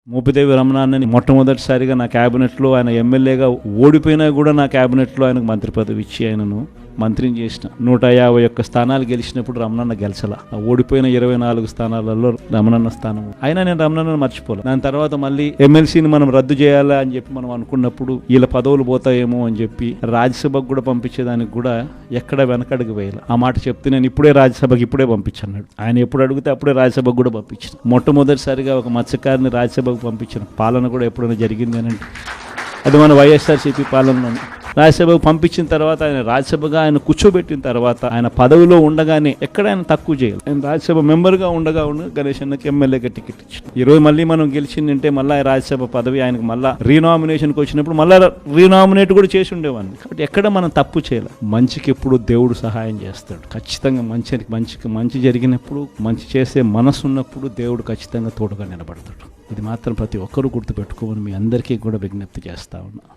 మోపిదేవి రమణాన్ని మొట్టమొదటిసారిగా నా క్యాబినెట్లో ఆయన ఎమ్మెల్యేగా ఓడిపోయినా కూడా నా క్యాబినెట్లో ఆయనకు మంత్రి పదవి ఇచ్చి ఆయనను మంత్రిని చేసిన 151 స్థానాలు గెలిచినప్పుడు రమణన్న గెలిచల. ఓడిపోయిన 24 స్థానాలలో రమణన్న స్థానం. అయినా నేను రమణన్నను మర్చిపోలే. దాని తర్వాత మళ్ళీ ఎమ్మెల్సీని మనం రద్దు చేయాలా అని చెప్పి మనం అనుకున్నప్పుడు వీళ్ళ పదవులు పోతాయేమో అని చెప్పి రాజ్యసభకు కూడా పంపించేదానికి కూడా ఎక్కడ వెనకడుగు వేయాలి. ఆ మాట చెప్తే నేను ఇప్పుడే రాజ్యసభకి ఇప్పుడే పంపించన్నాడు. ఆయన ఎప్పుడు అడిగితే అప్పుడే రాజ్యసభకు కూడా పంపించిన. మొట్టమొదటిసారిగా ఒక మత్స్యకారిని రాజ్యసభకు పంపించిన పాలన కూడా ఎప్పుడైనా జరిగింది అని అంటే అది మన వైఎస్ఆర్సీపీ పాలనలోనే. రాజ్యసభకు పంపించిన తర్వాత ఆయన రాజ్యసభగా ఆయన కూర్చోబెట్టిన తర్వాత ఆయన పదవిలో ఉండగానే ఎక్కడ ఆయన తక్కువ చేయాలి. ఆయన రాజ్యసభ మెంబర్గా ఉండగా గణేష్ అన్నకి ఎమ్మెల్యేగా టికెట్ ఇచ్చింది. ఈరోజు మళ్ళీ మనం గెలిచిందంటే మళ్ళీ రాజ్యసభ పదవి ఆయనకు మళ్ళీ రీనామినేషన్కి వచ్చినప్పుడు మళ్ళీ రీనామినేట్ కూడా చేసి ఉండేవాడిని. కాబట్టి ఎక్కడ మనం తప్పు చేయాలి. మంచికి ఎప్పుడు దేవుడు సహాయం చేస్తాడు. ఖచ్చితంగా మంచి జరిగినప్పుడు మంచి చేసే మనసు ఉన్నప్పుడు దేవుడు ఖచ్చితంగా తోడుగా నిలబడతాడు. ఇది మాత్రం ప్రతి ఒక్కరూ గుర్తుపెట్టుకోమని మీ అందరికీ కూడా విజ్ఞప్తి చేస్తా ఉన్నా.